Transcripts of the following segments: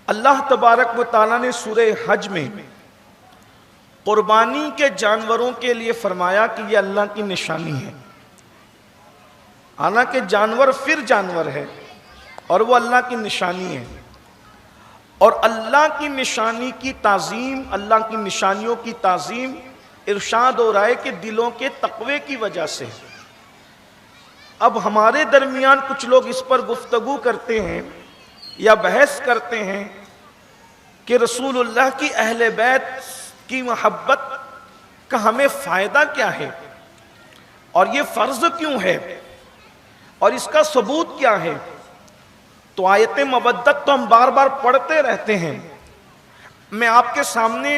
اللہ تبارک و تعالیٰ نے سورہ حج میں قربانی کے جانوروں کے لیے فرمایا کہ یہ اللہ کی نشانی ہے. حالانکہ جانور پھر جانور ہے اور وہ اللہ کی نشانی ہے. اور اللہ کی نشانی کی تعظیم، اللہ کی نشانیوں کی تعظیم ارشاد ہو رہا ہے کہ دلوں کے تقوی کی وجہ سے. اب ہمارے درمیان کچھ لوگ اس پر گفتگو کرتے ہیں یا بحث کرتے ہیں کہ رسول اللہ کی اہل بیت کی محبت کا ہمیں فائدہ کیا ہے، اور یہ فرض کیوں ہے، اور اس کا ثبوت کیا ہے. تو آیت مودت تو ہم بار بار پڑھتے رہتے ہیں. میں آپ کے سامنے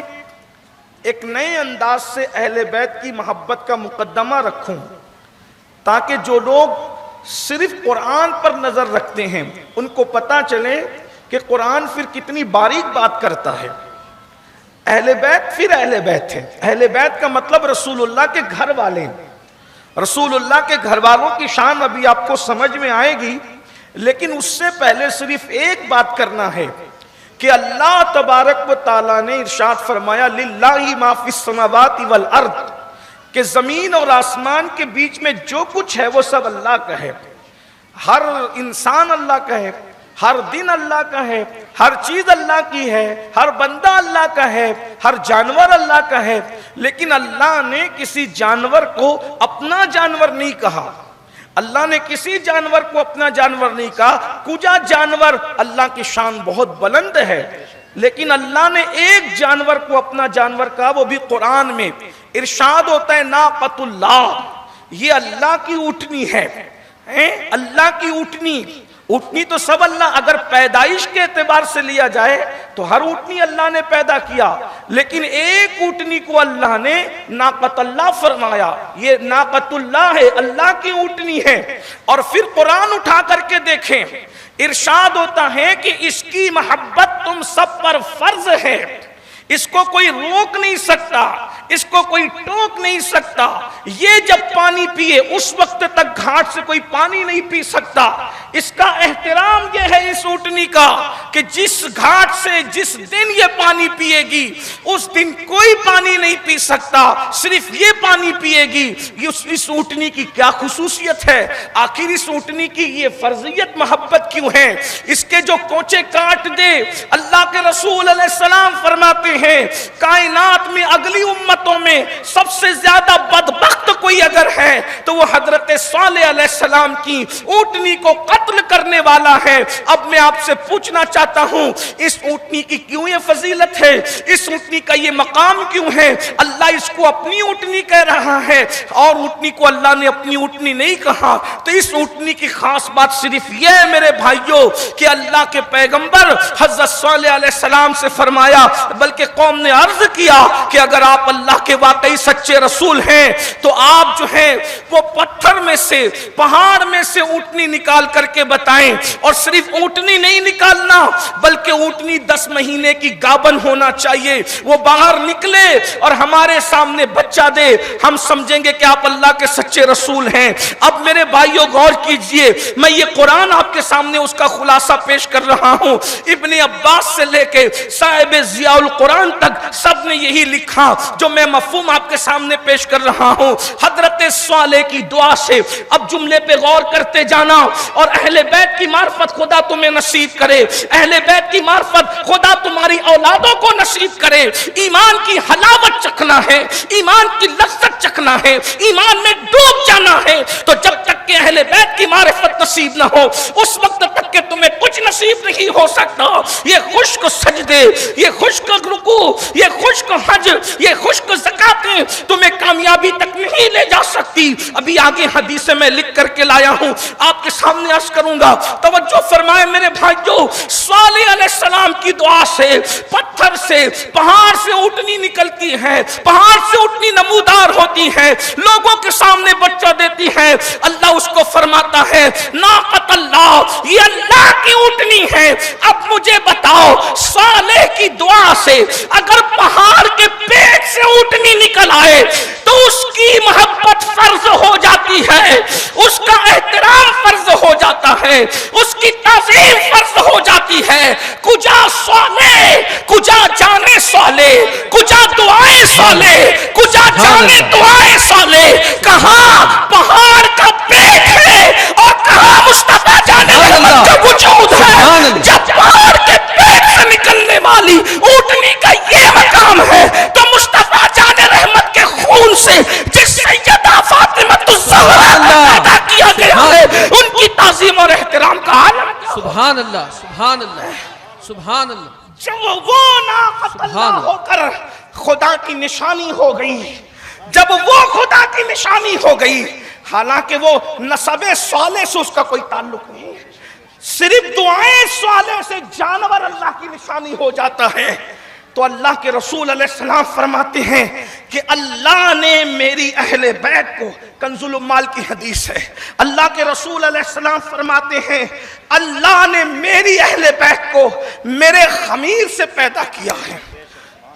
ایک نئے انداز سے اہل بیت کی محبت کا مقدمہ رکھوں تاکہ جو لوگ صرف قرآن پر نظر رکھتے ہیں ان کو پتہ چلے کہ قرآن پھر کتنی باریک بات کرتا ہے. اہل بیت پھر اہل بیت ہے. اہل بیت کا مطلب رسول اللہ کے گھر والے. رسول اللہ کے گھر والوں کی شان ابھی آپ کو سمجھ میں آئے گی، لیکن اس سے پہلے صرف ایک بات کرنا ہے کہ اللہ تبارک و تعالیٰ نے ارشاد فرمایا للہ ما فی السماوات والارض، کہ زمین اور آسمان کے بیچ میں جو کچھ ہے وہ سب اللہ کا ہے. ہر انسان اللہ کا ہے، ہر دن اللہ کا ہے، ہر چیز اللہ کی ہے، ہر بندہ اللہ کا ہے، ہر جانور اللہ کا ہے. لیکن اللہ نے کسی جانور کو اپنا جانور نہیں کہا. اللہ نے کسی جانور کو اپنا جانور نہیں کہا. کجا جانور، اللہ کی شان بہت بلند ہے، لیکن اللہ نے ایک جانور کو اپنا جانور کہا، وہ بھی قرآن میں ارشاد ہوتا ہے ناقۃ اللہ، یہ اللہ کی اونٹنی ہے. اللہ کی اونٹنی. اونٹنی تو سب اللہ، اگر پیدائش کے اعتبار سے لیا جائے تو ہر اونٹنی اللہ نے پیدا کیا، لیکن ایک اونٹنی کو اللہ نے ناقۃ اللہ فرمایا. یہ ناقۃ اللہ ہے، اللہ کی اونٹنی ہے. اور پھر قرآن اٹھا کر کے دیکھیں، ارشاد ہوتا ہے کہ اس کی محبت تم سب پر فرض ہے. اس کو کوئی روک نہیں سکتا، اس کو کوئی ٹوک نہیں سکتا. یہ جب پانی پیے اس وقت تک گھاٹ سے کوئی پانی نہیں پی سکتا. اس کا احترام یہ ہے اس اونٹنی کا کہ جس گھاٹ سے جس دن یہ پانی پیے گی اس دن کوئی پانی نہیں پی سکتا، صرف یہ پانی پیے گی. اس اونٹنی کی کیا خصوصیت ہے؟ آخر اس اونٹنی کی یہ فرضیت محبت کیوں ہے؟ اس کے جو کوچے کاٹ دے، اللہ کے رسول علیہ السلام فرماتے ہیں کائنات میں اگلی امتوں میں سب سے زیادہ بدبخت کوئی اگر ہے تو وہ حضرت صالح علیہ السلام کی اونٹنی کو قتل کرنے والا ہے. اب میں آپ سے پوچھنا چاہتا ہوں، اس اونٹنی کی کیوں یہ فضیلت ہے؟ اس اونٹنی کا یہ مقام کیوں ہے؟ اللہ اس کو اپنی اونٹنی کہہ رہا ہے اور اونٹنی کو اللہ نے اپنی اونٹنی نہیں کہا. تو اس اونٹنی کی خاص بات صرف یہ ہے میرے بھائیوں کہ اللہ کے پیغمبر حضرت صالح علیہ السلام سے فرمایا، بلکہ قوم نے عرض کیا کہ اگر آپ اللہ کے واقعی سچے رسول ہیں تو آپ جو ہیں وہ پتھر میں سے، پہاڑ میں سے اونٹنی نکال کر کے بتائیں. اور صرف اونٹنی نہیں نکالنا بلکہ اونٹنی 10 مہینے کی گابن ہونا چاہیے. وہ باہر نکلے اور ہمارے سامنے بچہ دے، ہم سمجھیں گے کہ آپ اللہ کے سچے رسول ہیں. اب میرے بھائیوں غور کیجئے، میں یہ قرآن آپ کے سامنے اس کا خلاصہ پیش کر رہا ہوں. ابن عباس سے لے کے صاحب ضیاء القرآن تک سب نے یہی لکھا جو میں مفہوم آپ کے سامنے پیش کر رہا ہوں. حضرت صالح کی دعا سے اب جملے پہ غور کرتے جانا، اور اہل بیت کی معرفت خدا تمہیں نصیب کرے، اہل بیت کی معرفت خدا تمہاری اولادوں کو نصیب کرے. ایمان کی حلاوت چکھنا ہے، ایمان کی لذت چکھنا ہے، ایمان میں ڈوب جانا ہے. تو جب تک کہ اہل بیت کی معرفت نصیب نہ ہو اس وقت تک کہ تمہیں کچھ نصیب نہیں ہو سکتا. یہ خشک سجدے، یہ خشک رکوع، یہ خشک حج، یہ خشک زکاتیں تمہیں کامیابی تک نہیں لے جا سکتی. ابھی آگے حدیث میں لکھ کر کے لایا ہوں، آپ کے سامنے عرض کروں گا. توجہ فرمائے میرے بھائیوں، صالح علیہ السلام کی دعا سے پتھر سے، پہاڑ سے اونٹنی نکلتی ہے، پہاڑ سے اونٹنی نمودار ہوتی ہے، لوگوں کے سامنے بچہ دیتی ہے. اللہ اس کو فرماتا ہے ناقۃ اللہ، یہ اللہ کی اونٹنی ہے. اب مجھے بتاؤ، صالح کی دعا سے اگر پہاڑ کے پیٹ سے اونٹنی نکل آئے تو اس کی محبت فرض ہو جاتی ہے، اس کا احترام فرض ہو جاتا ہے، اس کی تعظیم فرض ہو جاتی جاتی ہے، کجا سولے کجا جانے سولے، کجا دعائیں سولے کجا جانے دعائیں سولے، کہاں پہاڑ کا پیٹ ہے اور کہاں مصطفیٰ جان رحمت کا وجود ہے۔ جب پہاڑ کے پیٹ سے نکلنے والی اونٹنی کا یہ مقام ہے تو مصطفیٰ جان رحمت کے خون سے جس سیدہ فاطمہ الزہرا کو پیدا کیا گیا ہے ان کی تعظیم اور احترام کا عالم۔ سبحان اللہ سبحان اللہ سبحان اللہ۔ جب وہ ناقۃ اللہ ہو کر خدا کی نشانی ہو گئی، جب وہ خدا کی نشانی ہو گئی، حالانکہ وہ نسب صالح سے اس کا کوئی تعلق نہیں، صرف دعائیں صالح سے جانور اللہ کی نشانی ہو جاتا ہے، تو اللہ کے رسول علیہ السلام فرماتے ہیں کہ اللہ نے میری اہل بیت کو، کنز العمال کی حدیث ہے، اللہ کے رسول علیہ السلام فرماتے ہیں اللہ نے میری اہل بیت کو میرے خمیر سے پیدا کیا ہے۔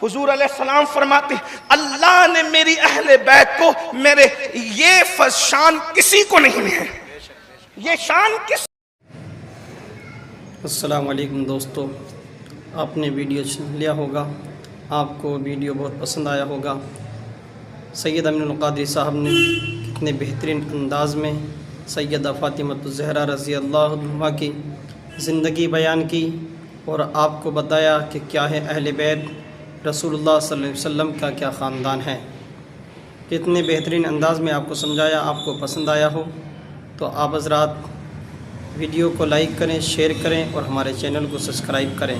حضور علیہ السلام فرماتے ہیں اللہ نے میری اہل بیت کو میرے، یہ شان کسی کو نہیں ہے، یہ شان کس۔ السلام علیکم دوستو، آپ نے ویڈیو سن لیا ہوگا، آپ کو ویڈیو بہت پسند آیا ہوگا۔ سید امین القادری صاحب نے کتنے بہترین انداز میں سیدہ فاطمہ الزہرا رضی اللہ عنہا کی زندگی بیان کی اور آپ کو بتایا کہ کیا ہے اہل بیت رسول اللہ صلی اللہ علیہ وسلم کا کیا خاندان ہے۔ کتنے بہترین انداز میں آپ کو سمجھایا، آپ کو پسند آیا ہو تو آپ حضرات ویڈیو کو لائک کریں، شیئر کریں اور ہمارے چینل کو سبسکرائب کریں۔